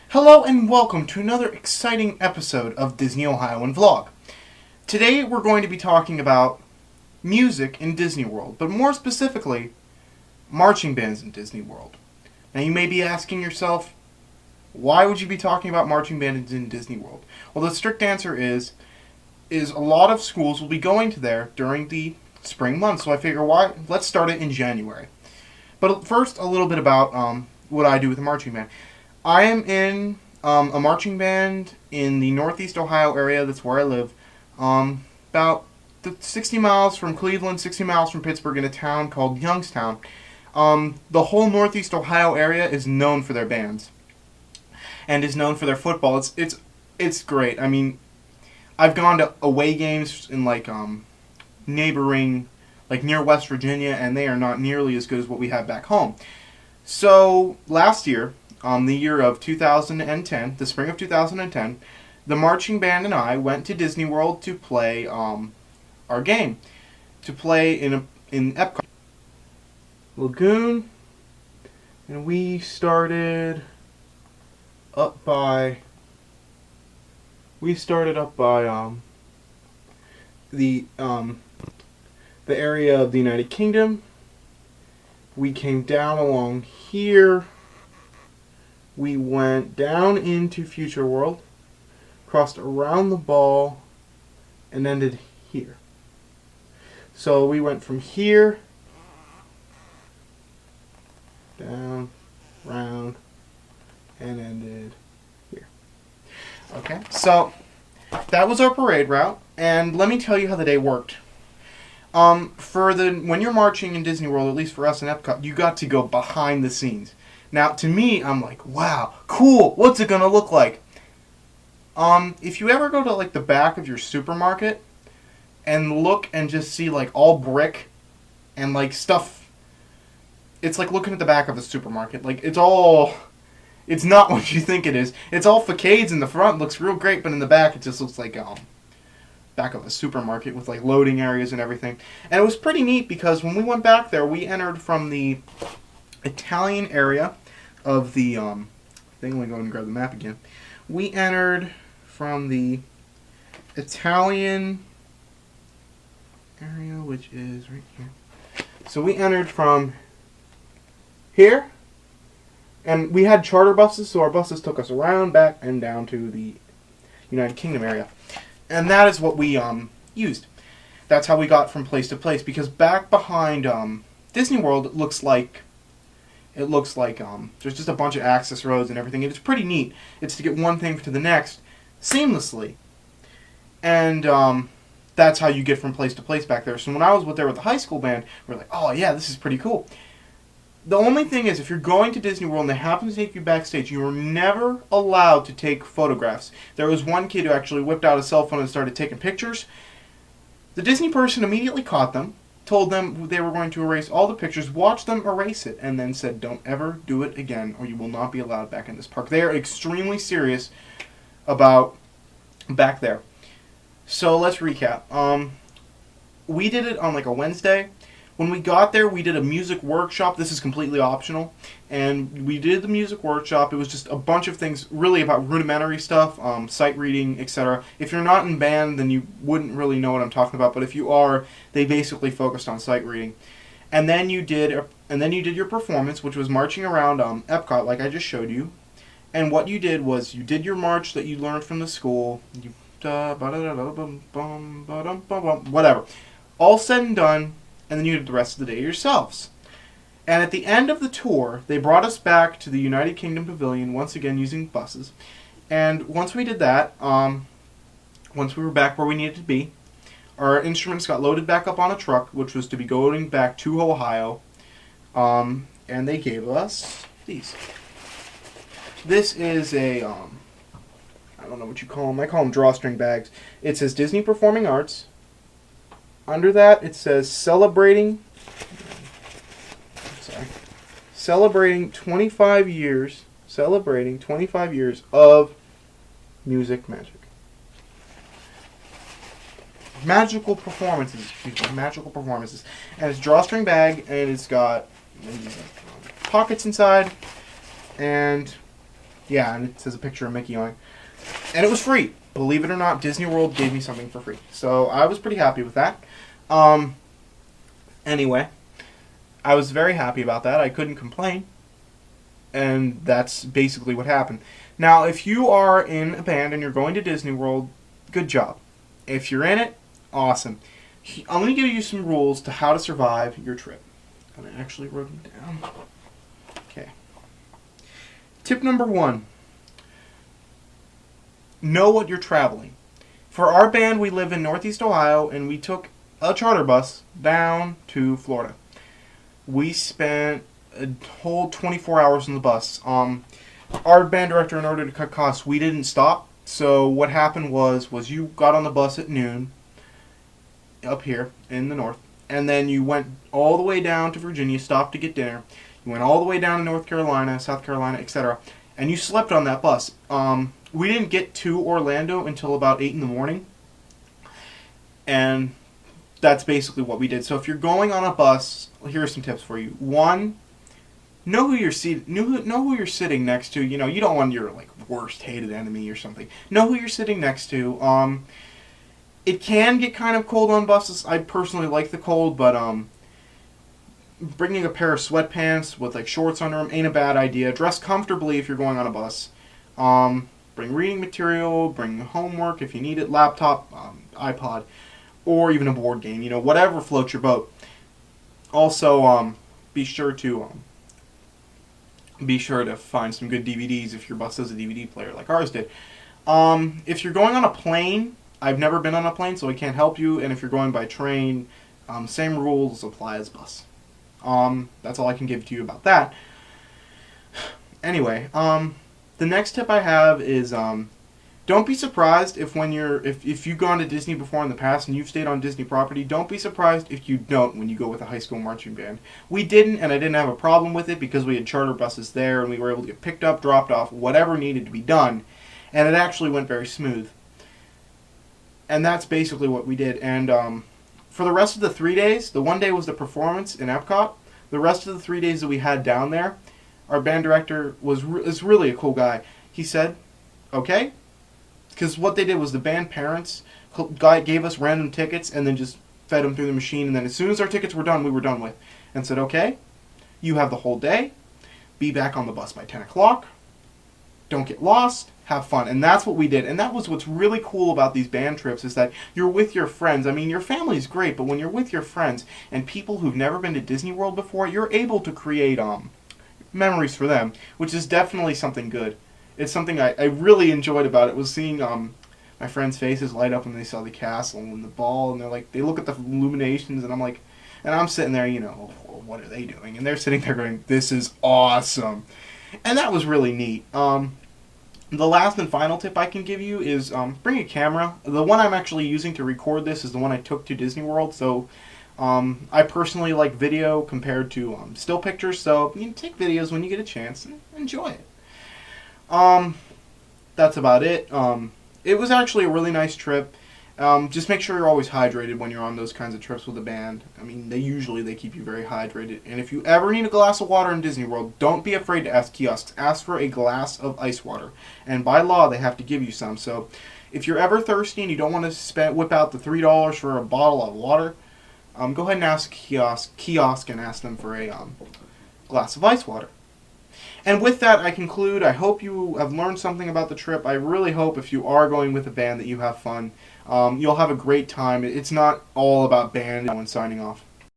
Hello and welcome to another exciting episode of Disney Ohioan Vlog. Today we're going to be talking about music in Disney World, but more specifically, marching bands in Disney World. Now you may be asking yourself, why would you be talking about marching bands in Disney World? Well, the strict answer is a lot of schools will be going to there during the spring months, so I figure let's start it in January. But first, a little bit about what I do with a marching band. I am in a marching band in the Northeast Ohio area. That's where I live. About 60 miles from Cleveland, 60 miles from Pittsburgh, in a town called Youngstown. The whole Northeast Ohio area is known for their bands and is known for their football. It's great. I mean, I've gone to away games in neighboring, near West Virginia, and they are not nearly as good as what we have back home. So last year, the year of 2010, the spring of 2010, the marching band and I went to Disney World to play our game, to play in Epcot Lagoon, and we started up by the area of the United Kingdom. We came down along here. We went down into Future World, crossed around the ball, and ended here. So we went from here, down, round, and ended here. Okay, so that was our parade route, and let me tell you how the day worked. When you're marching in Disney World, at least for us in Epcot, you got to go behind the scenes. Now, to me, I'm like, wow, cool, what's it gonna look like? If you ever go to, the back of your supermarket and look and just see, all brick and, stuff, it's like looking at the back of a supermarket. It's not what you think it is. It's all facades in the front, looks real great, but in the back, it just looks like, back of a supermarket with, loading areas and everything. And it was pretty neat because when we went back there, we entered from the Italian area of the thing. Let me go and grab the map again. We entered from the Italian area, which is right here. So we entered from here, and we had charter buses, so our buses took us around, back, and down to the United Kingdom area. And that is what we used. That's how we got from place to place, because back behind Disney World, it looks like there's just a bunch of access roads and everything. It's pretty neat. It's to get one thing to the next seamlessly. And that's how you get from place to place back there. So when I was there with the high school band, we were like, oh yeah, this is pretty cool. The only thing is, if you're going to Disney World and they happen to take you backstage, you are never allowed to take photographs. There was one kid who actually whipped out a cell phone and started taking pictures. The Disney person immediately caught them, told them they were going to erase all the pictures, watched them erase it, and then said, don't ever do it again or you will not be allowed back in this park. They are extremely serious about back there. So let's recap. We did it on a Wednesday. When we got there, we did a music workshop. This is completely optional. And we did the music workshop. It was just a bunch of things really about rudimentary stuff, sight reading, etc. If you're not in band, then you wouldn't really know what I'm talking about. But if you are, they basically focused on sight reading. And then you did your performance, which was marching around Epcot, like I just showed you. And what you did was you did your march that you learned from the school. Whatever. All said and done. And then you did the rest of the day yourselves. And at the end of the tour, they brought us back to the United Kingdom Pavilion, once again using buses. And once we did that, once we were back where we needed to be, our instruments got loaded back up on a truck, which was to be going back to Ohio. And they gave us these. This is a, I don't know what you call them. I call them drawstring bags. It says Disney Performing Arts. Under that, it says celebrating 25 years of music magic. Magical performances. And it's a drawstring bag, and it's got pockets inside, and yeah, and it says a picture of Mickey on it. And it was free. Believe it or not, Disney World gave me something for free. So I was pretty happy with that. Anyway, I was very happy about that. I couldn't complain. And that's basically what happened. Now, if you are in a band and you're going to Disney World, good job. If you're in it, awesome. I'm going to give you some rules to how to survive your trip. And I actually wrote them down. Okay. Tip number 1. Know what you're traveling. For our band, we live in Northeast Ohio, and we took a charter bus down to Florida. We spent a whole 24 hours on the bus. Our band director, in order to cut costs, we didn't stop. So what happened was you got on the bus at noon up here in the north, and then you went all the way down to Virginia, stopped to get dinner. You went all the way down to North Carolina, South Carolina, etc., and you slept on that bus. We didn't get to Orlando until about 8 in the morning, and that's basically what we did. So if you're going on a bus, here are some tips for you. 1, know who you're sitting next to. You know, you don't want your worst hated enemy or something. Know who you're sitting next to. It can get kind of cold on buses. I personally like the cold, but bringing a pair of sweatpants with shorts under them ain't a bad idea. Dress comfortably if you're going on a bus. Bring reading material, bring homework if you need it, laptop, iPod, or even a board game. You know, whatever floats your boat. Also, be sure to find some good DVDs if your bus has a DVD player like ours did. If you're going on a plane, I've never been on a plane, so I can't help you. And if you're going by train, same rules apply as bus. That's all I can give to you about that. Anyway, the next tip I have is don't be surprised if you've gone to Disney before in the past and you've stayed on Disney property. Don't be surprised if you don't when you go with a high school marching band. We didn't, and I didn't have a problem with it because we had charter buses there and we were able to get picked up, dropped off, whatever needed to be done, and it actually went very smooth. And that's basically what we did. And for the rest of the 3 days, the one day was the performance in Epcot. The rest of the 3 days that we had down there, our band director is really a cool guy. He said, okay, because what they did was the band parents gave us random tickets and then just fed them through the machine. And then as soon as our tickets were done, we were done with. And said, okay, you have the whole day. Be back on the bus by 10 o'clock. Don't get lost. Have fun. And that's what we did. And that was what's really cool about these band trips is that you're with your friends. I mean, your family's great, but when you're with your friends and people who've never been to Disney World before, you're able to create memories for them, which is definitely something good. It's something I really enjoyed about it was seeing my friends' faces light up when they saw the castle and the ball, and they look at the illuminations, and I'm sitting there, you know, what are they doing? And they're sitting there going, this is awesome. And that was really neat. The last and final tip I can give you is bring a camera. The one I'm actually using to record this is the one I took to Disney World, so I personally like video compared to still pictures, so you can take videos when you get a chance and enjoy it. That's about it. It was actually a really nice trip. Just make sure you're always hydrated when you're on those kinds of trips with a band. I mean, they keep you very hydrated. And if you ever need a glass of water in Disney World, don't be afraid to ask kiosks. Ask for a glass of ice water. And by law, they have to give you some. So if you're ever thirsty and you don't want to whip out the $3 for a bottle of water, go ahead and ask a kiosk and ask them for a glass of ice water. And with that, I conclude. I hope you have learned something about the trip. I really hope if you are going with a band that you have fun. You'll have a great time. It's not all about band and signing off.